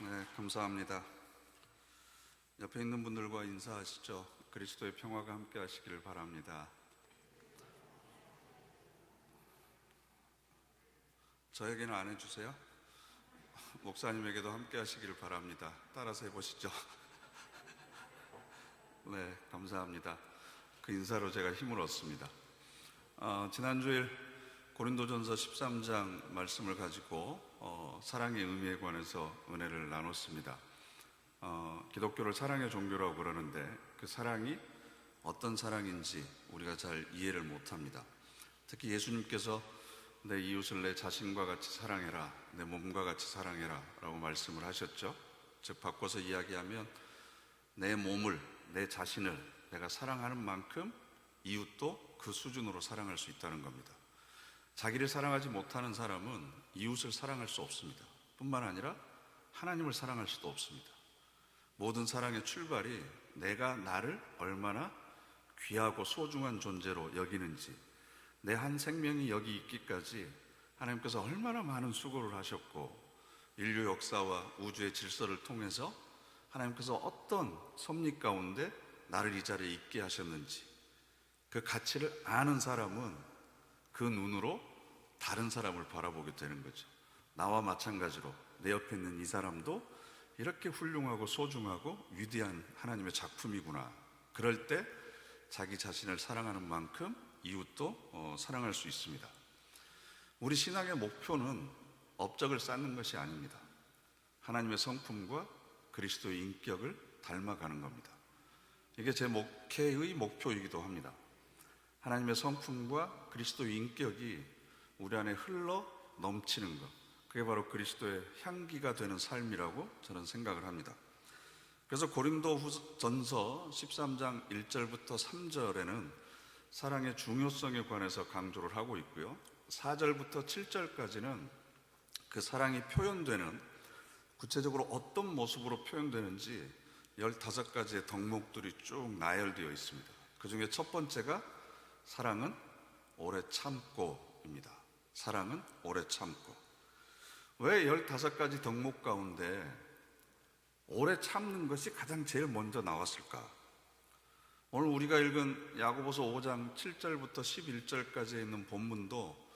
네, 감사합니다. 옆에 있는 분들과 인사하시죠. 그리스도의 평화가 함께 하시기를 바랍니다. 저에게는 안 해주세요? 목사님에게도 함께 하시기를 바랍니다. 따라서 해보시죠. 네, 감사합니다. 그 인사로 제가 힘을 얻습니다. 지난주일 고린도전서 13장 말씀을 가지고 사랑의 의미에 관해서 은혜를 나눴습니다. 기독교를 사랑의 종교라고 그러는데 그 사랑이 어떤 사랑인지 우리가 잘 이해를 못합니다. 특히 예수님께서 내 이웃을 내 자신과 같이 사랑해라, 내 몸과 같이 사랑해라 라고 말씀을 하셨죠. 즉 바꿔서 이야기하면 내 몸을, 내 자신을 내가 사랑하는 만큼 이웃도 그 수준으로 사랑할 수 있다는 겁니다. 자기를 사랑하지 못하는 사람은 이웃을 사랑할 수 없습니다. 뿐만 아니라 하나님을 사랑할 수도 없습니다. 모든 사랑의 출발이 내가 나를 얼마나 귀하고 소중한 존재로 여기는지, 내 한 생명이 여기 있기까지 하나님께서 얼마나 많은 수고를 하셨고 인류 역사와 우주의 질서를 통해서 하나님께서 어떤 섭리 가운데 나를 이 자리에 있게 하셨는지, 그 가치를 아는 사람은 그 눈으로 다른 사람을 바라보게 되는 거죠. 나와 마찬가지로 내 옆에 있는 이 사람도 이렇게 훌륭하고 소중하고 위대한 하나님의 작품이구나. 그럴 때 자기 자신을 사랑하는 만큼 이웃도 사랑할 수 있습니다. 우리 신앙의 목표는 업적을 쌓는 것이 아닙니다. 하나님의 성품과 그리스도의 인격을 닮아가는 겁니다. 이게 제 목회의 목표이기도 합니다. 하나님의 성품과 그리스도의 인격이 우리 안에 흘러 넘치는 것, 그게 바로 그리스도의 향기가 되는 삶이라고 저는 생각을 합니다. 그래서 고린도전서 13장 1절부터 3절에는 사랑의 중요성에 관해서 강조를 하고 있고요, 4절부터 7절까지는 그 사랑이 표현되는, 구체적으로 어떤 모습으로 표현되는지 15가지의 덕목들이 쭉 나열되어 있습니다. 그 중에 첫 번째가 사랑은 오래 참고입니다. 사랑은 오래 참고. 왜 15가지 덕목 가운데 오래 참는 것이 가장 제일 먼저 나왔을까? 오늘 우리가 읽은 야고보서 5장 7절부터 11절까지 있는 본문도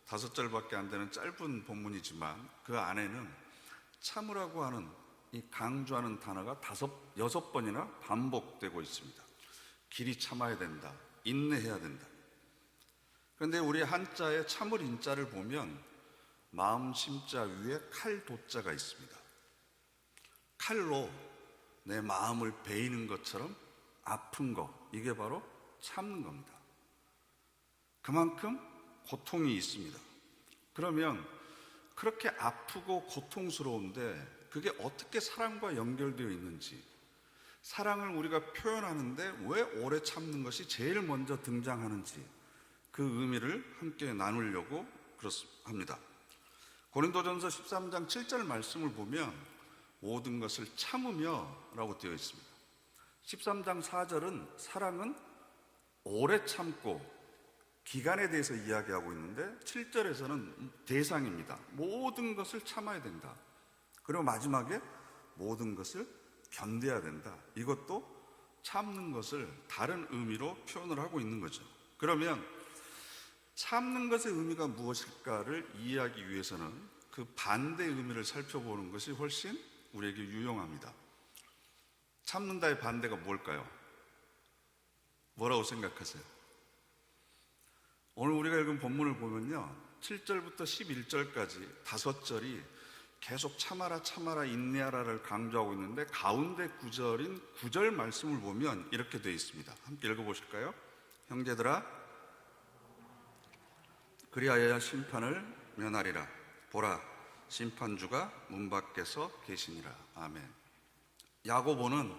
5절밖에 안 되는 짧은 본문이지만 그 안에는 참으라고 하는 이 강조하는 단어가 6번이나 반복되고 있습니다. 길이 참아야 된다, 인내해야 된다. 그런데 우리 한자에 참을 인자를 보면 마음 심자 위에 칼 도자가 있습니다. 칼로 내 마음을 베이는 것처럼 아픈 거, 이게 바로 참는 겁니다. 그만큼 고통이 있습니다. 그러면 그렇게 아프고 고통스러운데 그게 어떻게 사랑과 연결되어 있는지, 사랑을 우리가 표현하는데 왜 오래 참는 것이 제일 먼저 등장하는지, 그 의미를 함께 나누려고 합니다. 고린도전서 13장 7절 말씀을 보면 모든 것을 참으며 라고 되어 있습니다. 13장 4절은 사랑은 오래 참고 기간에 대해서 이야기하고 있는데 7절에서는 대상입니다. 모든 것을 참아야 된다. 그리고 마지막에 모든 것을 견뎌야 된다. 이것도 참는 것을 다른 의미로 표현을 하고 있는 거죠. 그러면 참는 것의 의미가 무엇일까를 이해하기 위해서는 그 반대의 의미를 살펴보는 것이 훨씬 우리에게 유용합니다. 참는다의 반대가 뭘까요? 뭐라고 생각하세요? 오늘 우리가 읽은 본문을 보면요, 7절부터 11절까지 5절이 계속 참아라 참아라 인내하라를 강조하고 있는데 가운데 구절인 9절 말씀을 보면 이렇게 되어 있습니다. 함께 읽어보실까요? 형제들아, 그리하여야 심판을 면하리라. 보라, 심판주가 문 밖에서 계시니라. 아멘. 야고보는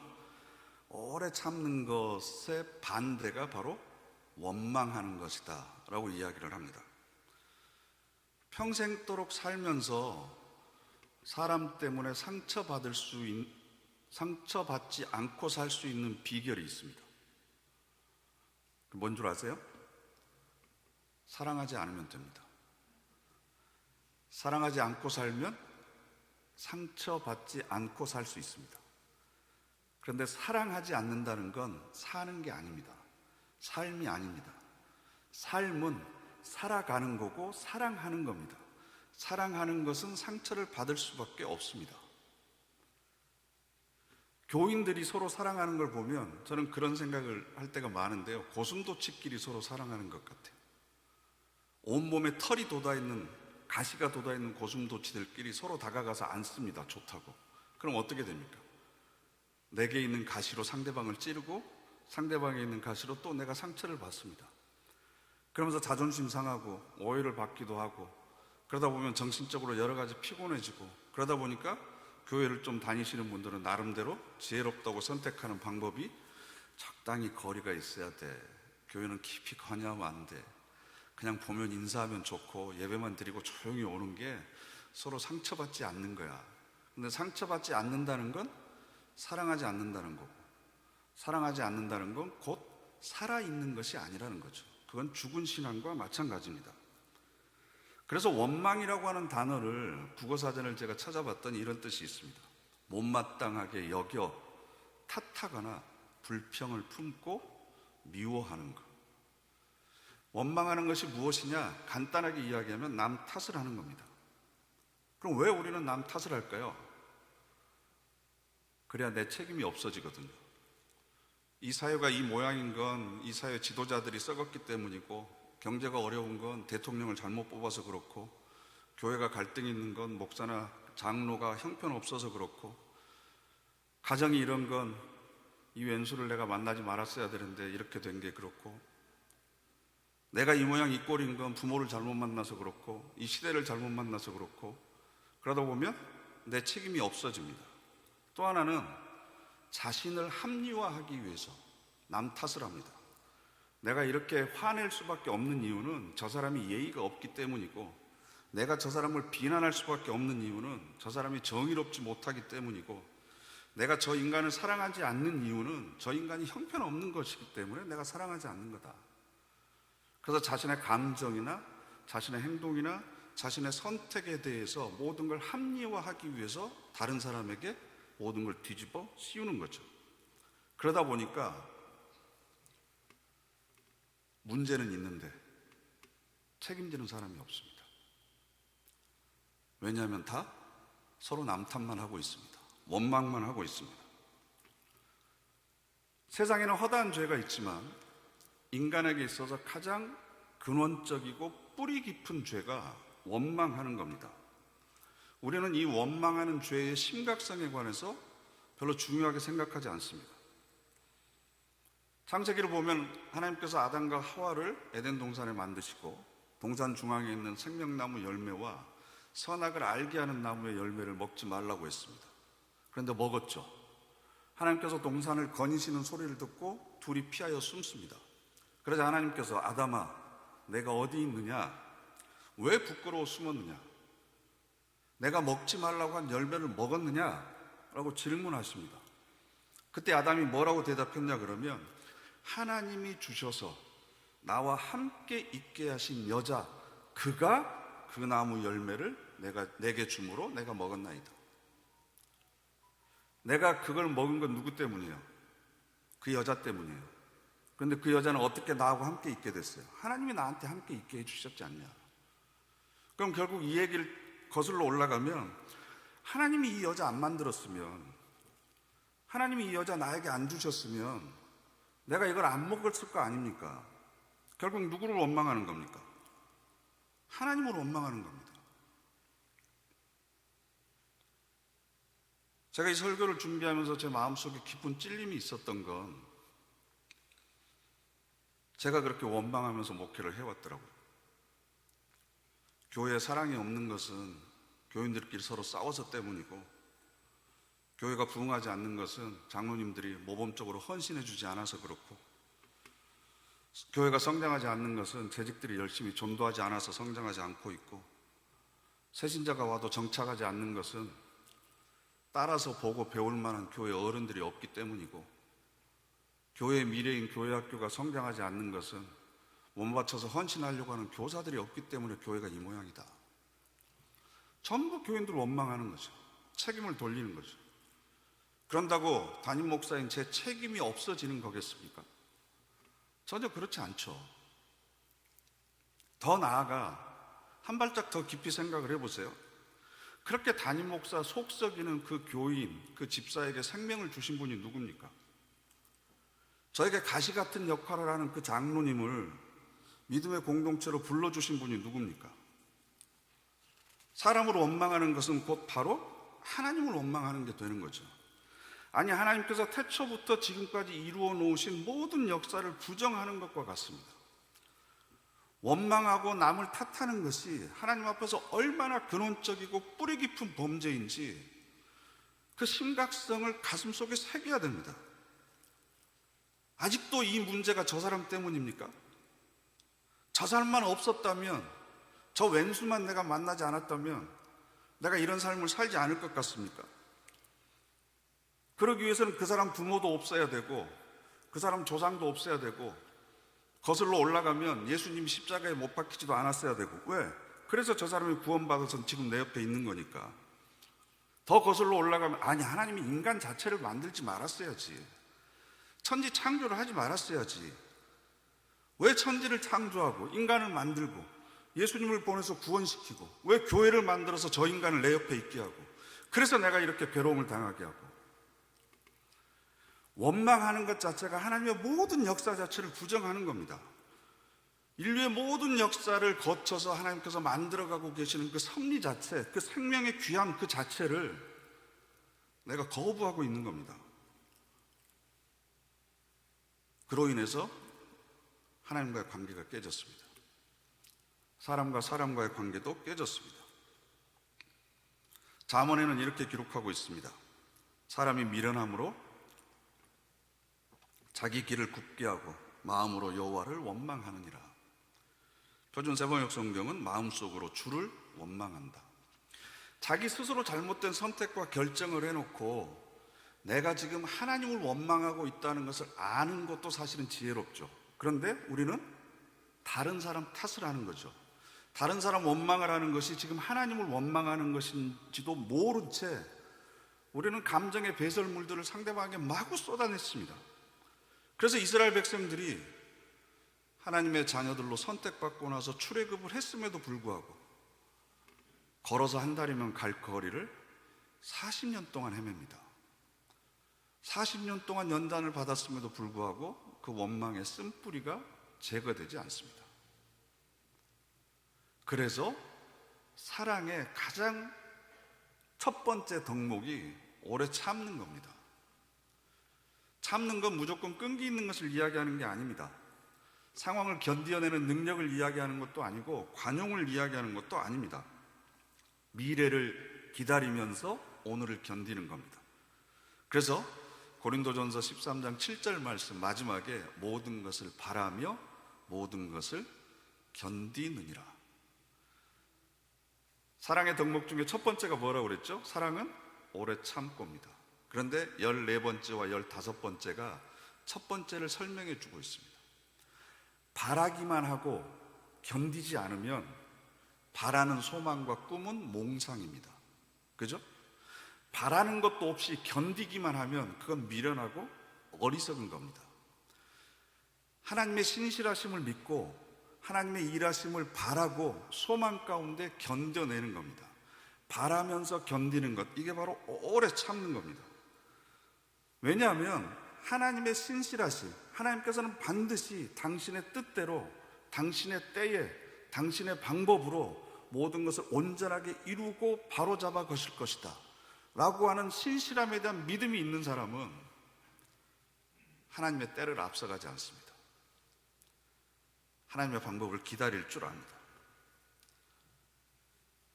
오래 참는 것의 반대가 바로 원망하는 것이다 라고 이야기를 합니다. 평생도록 살면서 사람 때문에 상처받지 않고 살 수 있는 비결이 있습니다. 뭔 줄 아세요? 사랑하지 않으면 됩니다. 사랑하지 않고 살면 상처받지 않고 살 수 있습니다. 그런데 사랑하지 않는다는 건 사는 게 아닙니다. 삶이 아닙니다. 삶은 살아가는 거고 사랑하는 겁니다. 사랑하는 것은 상처를 받을 수밖에 없습니다. 교인들이 서로 사랑하는 걸 보면 저는 그런 생각을 할 때가 많은데요. 고슴도치끼리 서로 사랑하는 것 같아요. 온몸에 털이 돋아있는, 가시가 돋아있는 고슴도치들끼리 서로 다가가서 안습니다. 좋다고. 그럼 어떻게 됩니까? 내게 있는 가시로 상대방을 찌르고 상대방에 있는 가시로 또 내가 상처를 받습니다. 그러면서 자존심 상하고 오해를 받기도 하고, 그러다 보면 정신적으로 여러 가지 피곤해지고, 그러다 보니까 교회를 좀 다니시는 분들은 나름대로 지혜롭다고 선택하는 방법이 적당히 거리가 있어야 돼. 교회는 깊이 관여하면 안 돼. 그냥 보면 인사하면 좋고 예배만 드리고 조용히 오는 게 서로 상처받지 않는 거야. 근데 상처받지 않는다는 건 사랑하지 않는다는 거고, 사랑하지 않는다는 건 곧 살아있는 것이 아니라는 거죠. 그건 죽은 신앙과 마찬가지입니다. 그래서 원망이라고 하는 단어를 국어사전을 제가 찾아봤더니 이런 뜻이 있습니다. 못마땅하게 여겨 탓하거나 불평을 품고 미워하는 것. 원망하는 것이 무엇이냐? 간단하게 이야기하면 남 탓을 하는 겁니다. 그럼 왜 우리는 남 탓을 할까요? 그래야 내 책임이 없어지거든요. 이 사회가 이 모양인 건 이 사회 지도자들이 썩었기 때문이고, 경제가 어려운 건 대통령을 잘못 뽑아서 그렇고, 교회가 갈등이 있는 건 목사나 장로가 형편없어서 그렇고, 가정이 이런 건 이 왼수를 내가 만나지 말았어야 되는데 이렇게 된 게 그렇고, 내가 이 모양 이 꼴인 건 부모를 잘못 만나서 그렇고, 이 시대를 잘못 만나서 그렇고, 그러다 보면 내 책임이 없어집니다. 또 하나는 자신을 합리화하기 위해서 남 탓을 합니다. 내가 이렇게 화낼 수밖에 없는 이유는 저 사람이 예의가 없기 때문이고, 내가 저 사람을 비난할 수밖에 없는 이유는 저 사람이 정의롭지 못하기 때문이고, 내가 저 인간을 사랑하지 않는 이유는 저 인간이 형편없는 것이기 때문에 내가 사랑하지 않는 거다. 그래서 자신의 감정이나 자신의 행동이나 자신의 선택에 대해서 모든 걸 합리화하기 위해서 다른 사람에게 모든 걸 뒤집어 씌우는 거죠. 그러다 보니까 문제는 있는데 책임지는 사람이 없습니다. 왜냐하면 다 서로 남 탓만 하고 있습니다. 원망만 하고 있습니다. 세상에는 허다한 죄가 있지만 인간에게 있어서 가장 근원적이고 뿌리 깊은 죄가 원망하는 겁니다. 우리는 이 원망하는 죄의 심각성에 관해서 별로 중요하게 생각하지 않습니다. 창세기를 보면 하나님께서 아담과 하와를 에덴 동산에 만드시고 동산 중앙에 있는 생명나무 열매와 선악을 알게 하는 나무의 열매를 먹지 말라고 했습니다. 그런데 먹었죠. 하나님께서 동산을 거니시는 소리를 듣고 둘이 피하여 숨습니다. 그러자 하나님께서 아담아, 내가 어디 있느냐? 왜 부끄러워 숨었느냐? 내가 먹지 말라고 한 열매를 먹었느냐? 라고 질문하십니다. 그때 아담이 뭐라고 대답했냐 그러면, 하나님이 주셔서 나와 함께 있게 하신 여자, 그가 그 나무 열매를 내게 주므로 내가 먹었나이다. 내가 그걸 먹은 건 누구 때문이에요? 그 여자 때문이에요. 그런데 그 여자는 어떻게 나하고 함께 있게 됐어요? 하나님이 나한테 함께 있게 해주셨지 않냐? 그럼 결국 이 얘기를 거슬러 올라가면, 하나님이 이 여자 안 만들었으면, 하나님이 이 여자 나에게 안 주셨으면 내가 이걸 안 먹었을 거 아닙니까? 결국 누구를 원망하는 겁니까? 하나님을 원망하는 겁니다. 제가 이 설교를 준비하면서 제 마음속에 깊은 찔림이 있었던 건, 제가 그렇게 원망하면서 목회를 해왔더라고요. 교회에 사랑이 없는 것은 교인들끼리 서로 싸워서 때문이고, 교회가 부흥하지 않는 것은 장로님들이 모범적으로 헌신해 주지 않아서 그렇고, 교회가 성장하지 않는 것은 재직들이 열심히 전도하지 않아서 성장하지 않고 있고, 새신자가 와도 정착하지 않는 것은 따라서 보고 배울 만한 교회 어른들이 없기 때문이고, 교회의 미래인 교회학교가 성장하지 않는 것은 몸 바쳐서 헌신하려고 하는 교사들이 없기 때문에 교회가 이 모양이다. 전부 교인들 원망하는 거죠. 책임을 돌리는 거죠. 그런다고 담임 목사인 제 책임이 없어지는 거겠습니까? 전혀 그렇지 않죠. 더 나아가 한 발짝 더 깊이 생각을 해보세요. 그렇게 담임 목사 속 썩이는 그 교인, 그 집사에게 생명을 주신 분이 누굽니까? 저에게 가시 같은 역할을 하는 그 장로님을 믿음의 공동체로 불러주신 분이 누굽니까? 사람을 원망하는 것은 곧 바로 하나님을 원망하는 게 되는 거죠. 아니, 하나님께서 태초부터 지금까지 이루어 놓으신 모든 역사를 부정하는 것과 같습니다. 원망하고 남을 탓하는 것이 하나님 앞에서 얼마나 근원적이고 뿌리 깊은 범죄인지 그 심각성을 가슴속에 새겨야 됩니다. 아직도 이 문제가 저 사람 때문입니까? 저 사람만 없었다면, 저 왼수만 내가 만나지 않았다면 내가 이런 삶을 살지 않을 것 같습니까? 그러기 위해서는 그 사람 부모도 없어야 되고 그 사람 조상도 없어야 되고 거슬러 올라가면 예수님이 십자가에 못 박히지도 않았어야 되고. 왜? 그래서 저 사람이 구원받아서 지금 내 옆에 있는 거니까. 더 거슬러 올라가면 아니, 하나님이 인간 자체를 만들지 말았어야지, 천지 창조를 하지 말았어야지. 왜 천지를 창조하고 인간을 만들고 예수님을 보내서 구원시키고 왜 교회를 만들어서 저 인간을 내 옆에 있게 하고 그래서 내가 이렇게 괴로움을 당하게 하고. 원망하는 것 자체가 하나님의 모든 역사 자체를 부정하는 겁니다. 인류의 모든 역사를 거쳐서 하나님께서 만들어가고 계시는 그 섭리 자체, 그 생명의 귀함 그 자체를 내가 거부하고 있는 겁니다. 그로 인해서 하나님과의 관계가 깨졌습니다. 사람과 사람과의 관계도 깨졌습니다. 잠언에는 이렇게 기록하고 있습니다. 사람이 미련함으로 자기 길을 굽게 하고 마음으로 여호와를 원망하느니라. 표준 세번역 성경은 마음속으로 주를 원망한다. 자기 스스로 잘못된 선택과 결정을 해놓고 내가 지금 하나님을 원망하고 있다는 것을 아는 것도 사실은 지혜롭죠. 그런데 우리는 다른 사람 탓을 하는 거죠. 다른 사람 원망을 하는 것이 지금 하나님을 원망하는 것인지도 모른 채 우리는 감정의 배설물들을 상대방에게 마구 쏟아냈습니다. 그래서 이스라엘 백성들이 하나님의 자녀들로 선택받고 나서 출애굽을 했음에도 불구하고 걸어서 한 달이면 갈 거리를 40년 동안 헤맵니다. 40년 동안 연단을 받았음에도 불구하고 그 원망의 쓴뿌리가 제거되지 않습니다. 그래서 사랑의 가장 첫 번째 덕목이 오래 참는 겁니다. 참는 건 무조건 끈기 있는 것을 이야기하는 게 아닙니다. 상황을 견디어내는 능력을 이야기하는 것도 아니고 관용을 이야기하는 것도 아닙니다. 미래를 기다리면서 오늘을 견디는 겁니다. 그래서 고린도전서 13장 7절 말씀 마지막에 모든 것을 바라며 모든 것을 견디느니라. 사랑의 덕목 중에 첫 번째가 뭐라고 그랬죠? 사랑은 오래 참고입니다. 그런데 14번째와 15번째가 첫 번째를 설명해 주고 있습니다. 바라기만 하고 견디지 않으면 바라는 소망과 꿈은 몽상입니다. 그죠? 바라는 것도 없이 견디기만 하면 그건 미련하고 어리석은 겁니다. 하나님의 신실하심을 믿고 하나님의 일하심을 바라고 소망 가운데 견뎌내는 겁니다. 바라면서 견디는 것, 이게 바로 오래 참는 겁니다. 왜냐하면 하나님의 신실하심, 하나님께서는 반드시 당신의 뜻대로, 당신의 때에, 당신의 방법으로 모든 것을 온전하게 이루고 바로잡아 가실 것이다 라고 하는 신실함에 대한 믿음이 있는 사람은 하나님의 때를 앞서가지 않습니다. 하나님의 방법을 기다릴 줄 압니다.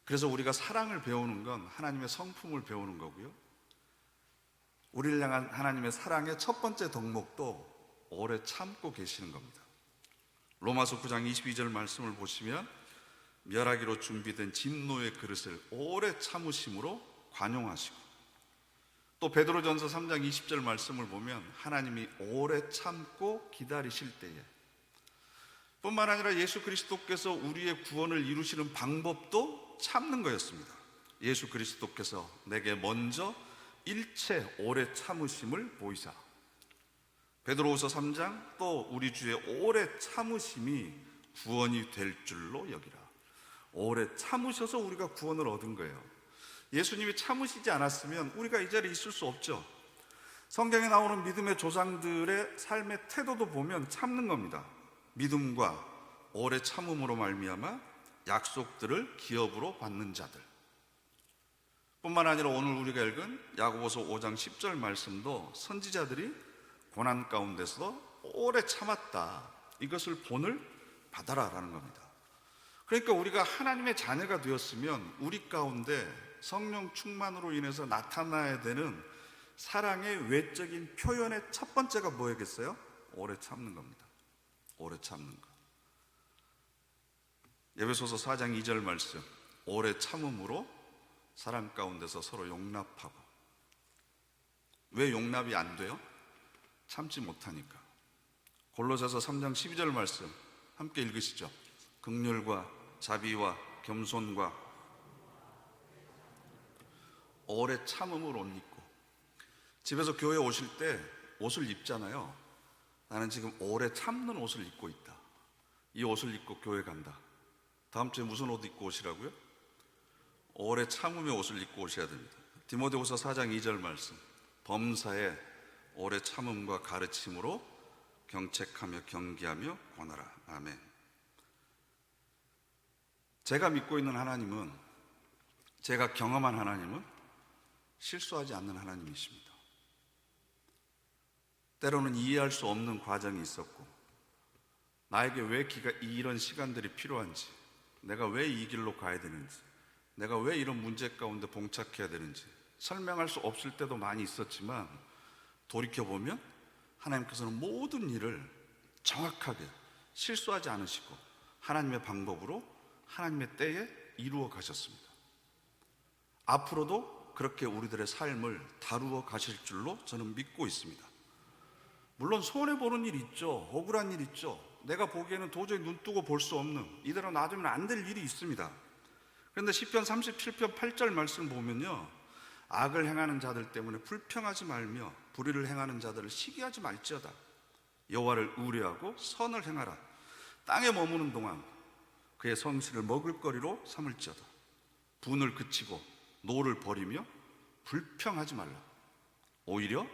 그래서 우리가 사랑을 배우는 건 하나님의 성품을 배우는 거고요, 우리를 향한 하나님의 사랑의 첫 번째 덕목도 오래 참고 계시는 겁니다. 로마서 9장 22절 말씀을 보시면 멸하기로 준비된 진노의 그릇을 오래 참으심으로 관용하시고, 또 베드로전서 3장 20절 말씀을 보면 하나님이 오래 참고 기다리실 때에, 뿐만 아니라 예수 그리스도께서 우리의 구원을 이루시는 방법도 참는 거였습니다. 예수 그리스도께서 내게 먼저 일체 오래 참으심을 보이사. 베드로후서 3장 또 우리 주의 오래 참으심이 구원이 될 줄로 여기라. 오래 참으셔서 우리가 구원을 얻은 거예요. 예수님이 참으시지 않았으면 우리가 이 자리에 있을 수 없죠. 성경에 나오는 믿음의 조상들의 삶의 태도도 보면 참는 겁니다. 믿음과 오래 참음으로 말미암아 약속들을 기업으로 받는 자들. 뿐만 아니라 오늘 우리가 읽은 야고보서 5장 10절 말씀도 선지자들이 고난 가운데서 오래 참았다, 이것을 본을 받아라 라는 겁니다. 그러니까 우리가 하나님의 자녀가 되었으면 우리 가운데 성령 충만으로 인해서 나타나야 되는 사랑의 외적인 표현의 첫 번째가 뭐였겠어요? 오래 참는 겁니다. 오래 참는 것. 에베소서 4장 2절 말씀, 오래 참음으로 사랑 가운데서 서로 용납하고. 왜 용납이 안 돼요? 참지 못하니까. 골로새서 3장 12절 말씀 함께 읽으시죠. 긍휼과 자비와 겸손과 오래 참음을 옷 입고. 집에서 교회 오실 때 옷을 입잖아요. 나는 지금 오래 참는 옷을 입고 있다. 이 옷을 입고 교회 간다. 다음 주에 무슨 옷 입고 오시라고요? 오래 참음의 옷을 입고 오셔야 됩니다. 디모데후서 4장 2절 말씀, 범사에 오래 참음과 가르침으로 경책하며 경계하며 권하라. 아멘. 제가 믿고 있는 하나님은, 제가 경험한 하나님은 실수하지 않는 하나님이십니다. 때로는 이해할 수 없는 과정이 있었고, 나에게 왜 이런 시간들이 필요한지, 내가 왜 이 길로 가야 되는지, 내가 왜 이런 문제 가운데 봉착해야 되는지 설명할 수 없을 때도 많이 있었지만, 돌이켜보면 하나님께서는 모든 일을 정확하게 실수하지 않으시고 하나님의 방법으로 하나님의 때에 이루어 가셨습니다. 앞으로도 그렇게 우리들의 삶을 다루어 가실 줄로 저는 믿고 있습니다. 물론 손해보는 일 있죠. 억울한 일 있죠. 내가 보기에는 도저히 눈뜨고 볼 수 없는, 이대로 놔두면 안 될 일이 있습니다. 그런데 시편 37편 8절 말씀 보면요, 악을 행하는 자들 때문에 불평하지 말며 불의를 행하는 자들을 시기하지 말지어다. 여호와를 의뢰하고 선을 행하라. 땅에 머무는 동안 그의 성실을 먹을거리로 삼을지어다. 분을 그치고 노를 버리며 불평하지 말라. 오히려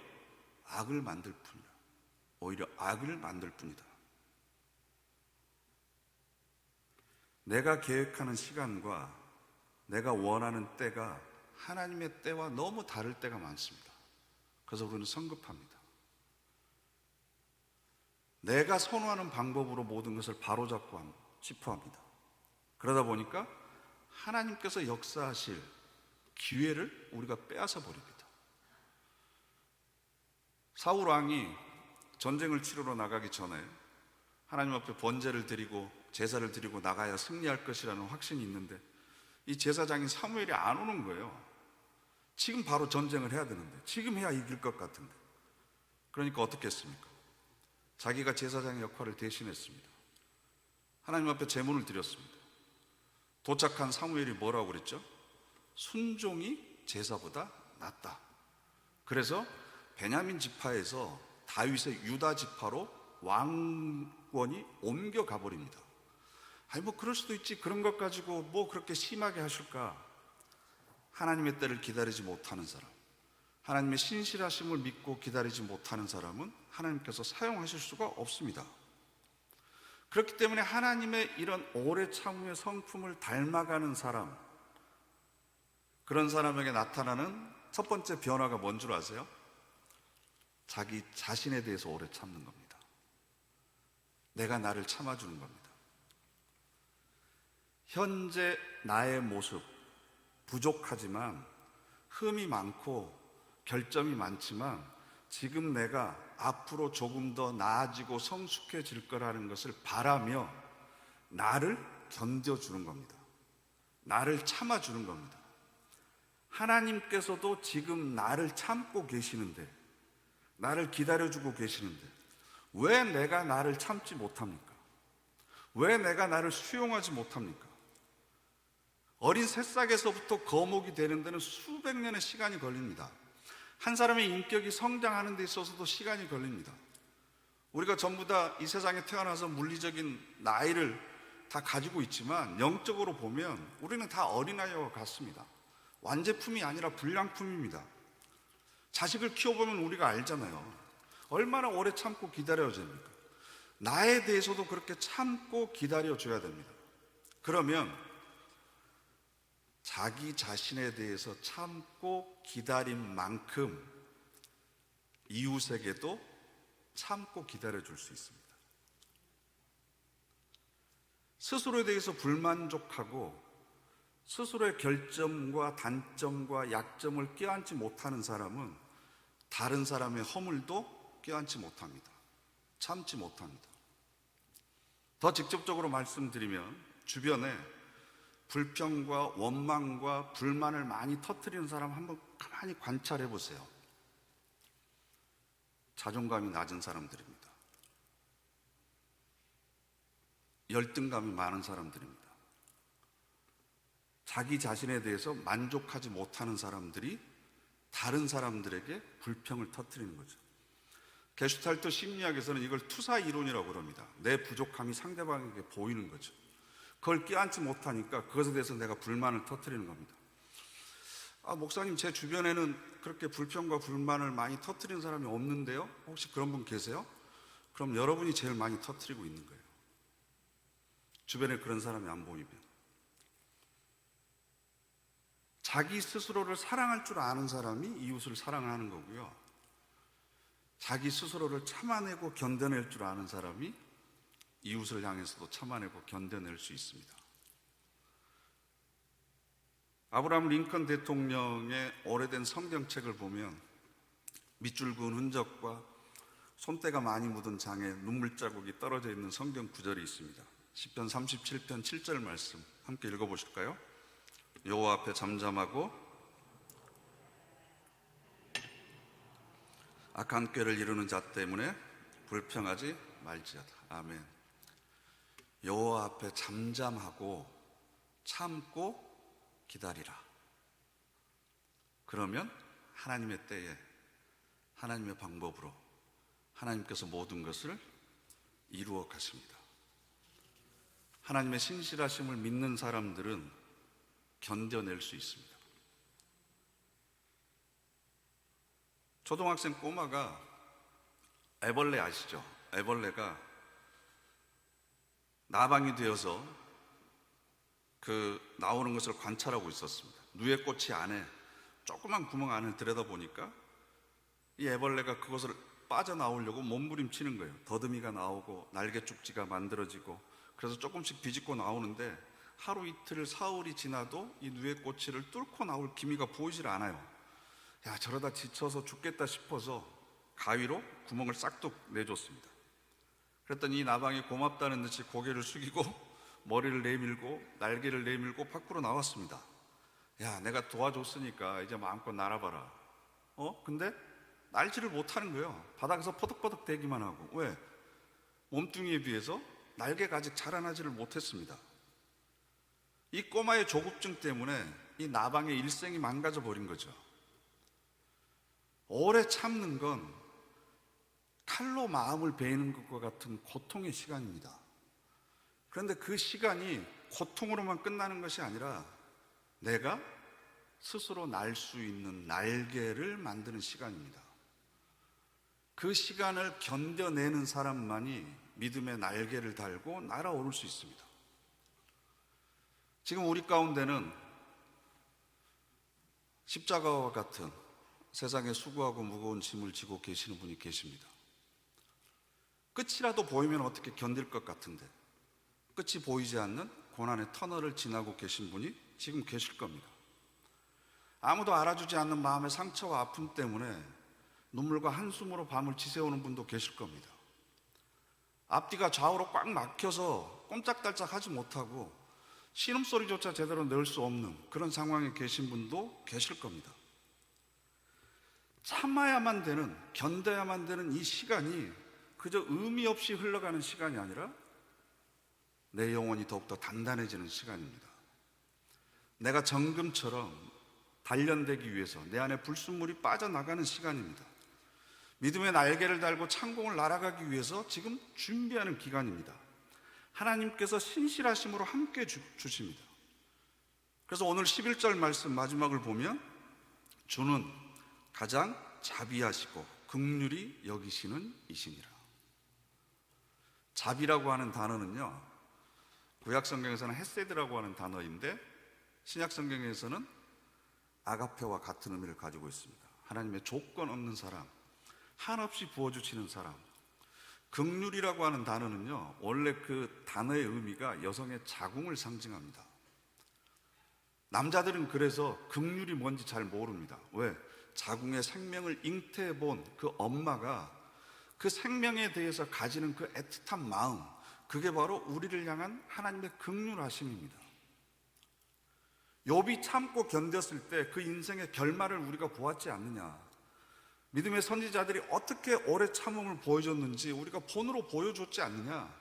악을 만들 뿐이다. 오히려 악을 만들 뿐이다. 내가 계획하는 시간과 내가 원하는 때가 하나님의 때와 너무 다를 때가 많습니다. 그래서 우리는 성급합니다. 내가 선호하는 방법으로 모든 것을 바로잡고 짚어합니다. 그러다 보니까 하나님께서 역사하실 기회를 우리가 빼앗아 버립니다. 사울 왕이 전쟁을 치르러 나가기 전에 하나님 앞에 번제를 드리고 제사를 드리고 나가야 승리할 것이라는 확신이 있는데, 이 제사장인 사무엘이 안 오는 거예요. 지금 바로 전쟁을 해야 되는데, 지금 해야 이길 것 같은데. 그러니까 어떻게 했습니까? 자기가 제사장의 역할을 대신했습니다. 하나님 앞에 제문을 드렸습니다. 도착한 사무엘이 뭐라고 그랬죠? 순종이 제사보다 낫다. 그래서 베냐민 지파에서 다윗의 유다 지파로 왕권이 옮겨가 버립니다. 아니 뭐 그럴 수도 있지, 그런 것 가지고 뭐 그렇게 심하게 하실까? 하나님의 때를 기다리지 못하는 사람, 하나님의 신실하심을 믿고 기다리지 못하는 사람은 하나님께서 사용하실 수가 없습니다. 그렇기 때문에 하나님의 이런 오래 참음의 성품을 닮아가는 사람, 그런 사람에게 나타나는 첫 번째 변화가 뭔 줄 아세요? 자기 자신에 대해서 오래 참는 겁니다. 내가 나를 참아주는 겁니다. 현재 나의 모습, 부족하지만 흠이 많고 결점이 많지만 지금 내가 앞으로 조금 더 나아지고 성숙해질 거라는 것을 바라며 나를 견뎌주는 겁니다. 나를 참아주는 겁니다. 하나님께서도 지금 나를 참고 계시는데, 나를 기다려주고 계시는데 왜 내가 나를 참지 못합니까? 왜 내가 나를 수용하지 못합니까? 어린 새싹에서부터 거목이 되는 데는 수백 년의 시간이 걸립니다. 한 사람의 인격이 성장하는 데 있어서도 시간이 걸립니다. 우리가 전부 다 이 세상에 태어나서 물리적인 나이를 다 가지고 있지만 영적으로 보면 우리는 다 어린아이와 같습니다. 완제품이 아니라 불량품입니다. 자식을 키워보면 우리가 알잖아요. 얼마나 오래 참고 기다려야 됩니까? 나에 대해서도 그렇게 참고 기다려줘야 됩니다. 그러면 자기 자신에 대해서 참고 기다린 만큼 이웃에게도 참고 기다려줄 수 있습니다. 스스로에 대해서 불만족하고 스스로의 결점과 단점과 약점을 껴안지 못하는 사람은 다른 사람의 허물도 껴안지 못합니다. 참지 못합니다. 더 직접적으로 말씀드리면 주변에 불평과 원망과 불만을 많이 터뜨리는 사람 한번 가만히 관찰해 보세요. 자존감이 낮은 사람들입니다. 열등감이 많은 사람들입니다. 자기 자신에 대해서 만족하지 못하는 사람들이 다른 사람들에게 불평을 터뜨리는 거죠. 게슈탈트 심리학에서는 이걸 투사 이론이라고 그럽니다. 내 부족함이 상대방에게 보이는 거죠. 그걸 껴안지 못하니까 그것에 대해서 내가 불만을 터뜨리는 겁니다. 목사님, 제 주변에는 그렇게 불평과 불만을 많이 터뜨리는 사람이 없는데요? 혹시 그런 분 계세요? 그럼 여러분이 제일 많이 터뜨리고 있는 거예요. 주변에 그런 사람이 안 보이면. 자기 스스로를 사랑할 줄 아는 사람이 이웃을 사랑하는 거고요. 자기 스스로를 참아내고 견뎌낼 줄 아는 사람이 이웃을 향해서도 참아내고 견뎌낼 수 있습니다. 아브라함 링컨 대통령의 오래된 성경책을 보면 밑줄 그은 흔적과 손때가 많이 묻은 장에 눈물 자국이 떨어져 있는 성경 구절이 있습니다. 시편 37편 7절 말씀 함께 읽어보실까요? 여호와 앞에 잠잠하고 악한 꾀를 이루는 자 때문에 불평하지 말지어다. 아멘. 여호와 앞에 잠잠하고 참고 기다리라. 그러면 하나님의 때에 하나님의 방법으로 하나님께서 모든 것을 이루어 가십니다. 하나님의 신실하심을 믿는 사람들은 견뎌낼 수 있습니다. 초등학생 꼬마가 애벌레 아시죠? 애벌레가 나방이 되어서 나오는 것을 관찰하고 있었습니다. 누에꽃이 안에 조그만 구멍 안을 들여다보니까 이 애벌레가 그것을 빠져나오려고 몸부림치는 거예요. 더듬이가 나오고 날개죽지가 만들어지고 그래서 조금씩 비집고 나오는데 하루 이틀 사흘이 지나도 이 누에꽃을 뚫고 나올 기미가 보이질 않아요. 저러다 지쳐서 죽겠다 싶어서 가위로 구멍을 싹둑 내줬습니다. 그랬더니 이 나방이 고맙다는 듯이 고개를 숙이고 머리를 내밀고 날개를 내밀고 밖으로 나왔습니다. 내가 도와줬으니까 이제 마음껏 날아봐라. 근데 날지를 못하는 거예요. 바닥에서 퍼덕퍼덕 대기만 하고. 왜? 몸뚱이에 비해서 날개가 아직 자라나지를 못했습니다. 이 꼬마의 조급증 때문에 이 나방의 일생이 망가져 버린 거죠. 오래 참는 건 칼로 마음을 베이는 것과 같은 고통의 시간입니다. 그런데 그 시간이 고통으로만 끝나는 것이 아니라 내가 스스로 날 수 있는 날개를 만드는 시간입니다. 그 시간을 견뎌내는 사람만이 믿음의 날개를 달고 날아오를 수 있습니다. 지금 우리 가운데는 십자가와 같은 세상에 수고하고 무거운 짐을 지고 계시는 분이 계십니다. 끝이라도 보이면 어떻게 견딜 것 같은데 끝이 보이지 않는 고난의 터널을 지나고 계신 분이 지금 계실 겁니다. 아무도 알아주지 않는 마음의 상처와 아픔 때문에 눈물과 한숨으로 밤을 지새우는 분도 계실 겁니다. 앞뒤가 좌우로 꽉 막혀서 꼼짝달싹 하지 못하고 신음소리조차 제대로 낼 수 없는 그런 상황에 계신 분도 계실 겁니다. 참아야만 되는, 견뎌야만 되는 이 시간이 그저 의미 없이 흘러가는 시간이 아니라 내 영혼이 더욱더 단단해지는 시간입니다. 내가 정금처럼 단련되기 위해서 내 안에 불순물이 빠져나가는 시간입니다. 믿음의 날개를 달고 창공을 날아가기 위해서 지금 준비하는 기간입니다. 하나님께서 신실하심으로 함께 주십니다. 그래서 오늘 11절 말씀 마지막을 보면 주는 가장 자비하시고 긍휼히 여기시는 이시니라. 자비라고 하는 단어는요, 구약 성경에서는 헤세드라고 하는 단어인데 신약 성경에서는 아가페와 같은 의미를 가지고 있습니다. 하나님의 조건 없는 사랑, 한없이 부어주시는 사람. 긍휼이라고 하는 단어는요, 원래 그 단어의 의미가 여성의 자궁을 상징합니다. 남자들은 그래서 긍휼이 뭔지 잘 모릅니다. 왜? 자궁의 생명을 잉태해 본 그 엄마가 그 생명에 대해서 가지는 그 애틋한 마음, 그게 바로 우리를 향한 하나님의 긍휼하심입니다. 욥이 참고 견뎠을 때 그 인생의 결말을 우리가 보았지 않느냐. 믿음의 선지자들이 어떻게 오래 참음을 보여줬는지 우리가 본으로 보여줬지 않느냐.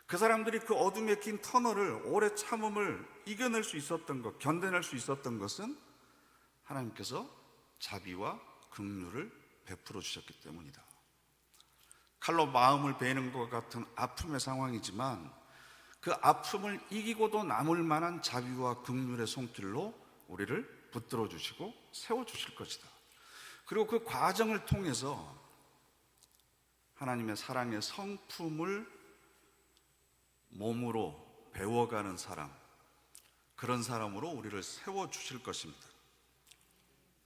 그 사람들이 그 어둠에 낀 터널을 오래 참음을 이겨낼 수 있었던 것, 견뎌낼 수 있었던 것은 하나님께서 자비와 긍휼을 베풀어 주셨기 때문이다. 칼로 마음을 베는 것 같은 아픔의 상황이지만 그 아픔을 이기고도 남을 만한 자비와 긍휼의 손길로 우리를 붙들어 주시고 세워 주실 것이다. 그리고 그 과정을 통해서 하나님의 사랑의 성품을 몸으로 배워가는 사람, 그런 사람으로 우리를 세워 주실 것입니다.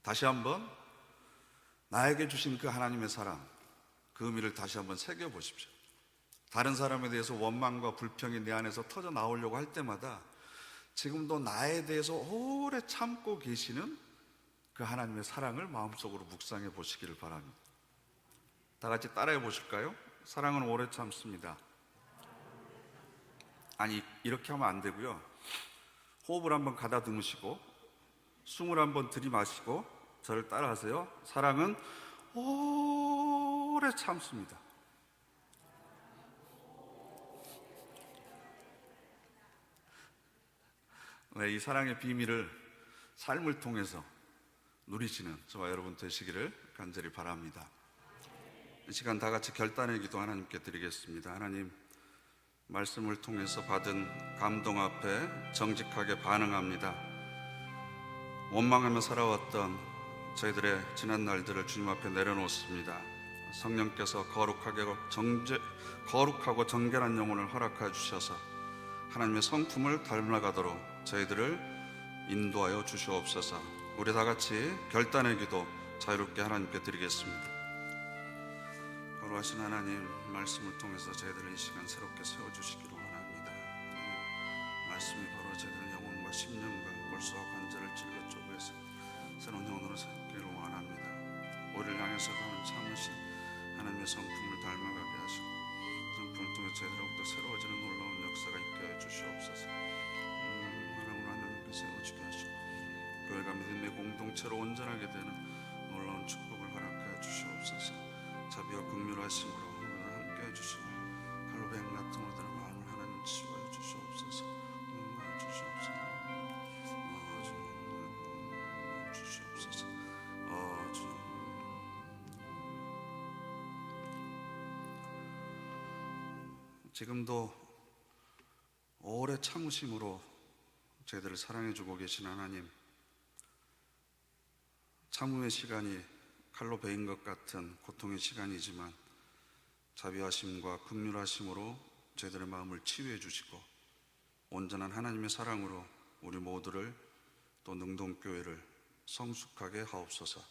다시 한번 나에게 주신 그 하나님의 사랑, 그 의미를 다시 한번 새겨보십시오. 다른 사람에 대해서 원망과 불평이 내 안에서 터져 나오려고 할 때마다 지금도 나에 대해서 오래 참고 계시는 그 하나님의 사랑을 마음속으로 묵상해 보시기를 바랍니다. 다 같이 따라해 보실까요? 사랑은 오래 참습니다. 아니, 이렇게 하면 안 되고요. 호흡을 한번 가다듬으시고 숨을 한번 들이마시고 저를 따라하세요. 사랑은 오래 참습니다. 네, 이 사랑의 비밀을 삶을 통해서 누리시는 저와 여러분 되시기를 간절히 바랍니다. 이 시간 다 같이 결단의 기도 하나님께 드리겠습니다. 하나님, 말씀을 통해서 받은 감동 앞에 정직하게 반응합니다. 원망하며 살아왔던 저희들의 지난 날들을 주님 앞에 내려놓습니다. 성령께서 거룩하고 정결한 영혼을 허락하여 주셔서 하나님의 성품을 닮아가도록 저희들을 인도하여 주시옵소서. 우리 다 같이 결단의 기도 자유롭게 하나님께 드리겠습니다. 거룩하신 하나님, 말씀을 통해서 저희들을 이 시간 새롭게 세워주시기를 원합니다. 하나님, 말씀이 바로 저희들의 영혼과 심령과 골수와 관절을 찔러 쪼개서 새로운 영혼으로 삼기를 원합니다. 우리를 향해서 가는 참으신 하나님의 성품을 닮아가게 하시고 성품을 통해 저희들 더욱더 새로워지는 놀라운 역사가 있게 하여 주시옵소서. 하나님으로 하나님께 세워지게 하시고 교회가 믿음의 공동체로 온전하게 되는 놀라운 축복을 허락하여 주시옵소서. 자비와 긍휼하심으로 함께 해주시고 칼로 뱀 같은 우리들의 마음을 하나님 치유하여 주시옵소서. 주시옵소서. 지금도 오래 참으심으로 저희들을 사랑해주고 계신 하나님, 참음의 시간이 칼로 베인 것 같은 고통의 시간이지만 자비하심과 긍휼하심으로 저희들의 마음을 치유해 주시고 온전한 하나님의 사랑으로 우리 모두를 또 능동교회를 성숙하게 하옵소서.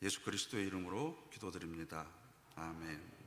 예수 그리스도의 이름으로 기도드립니다. 아멘.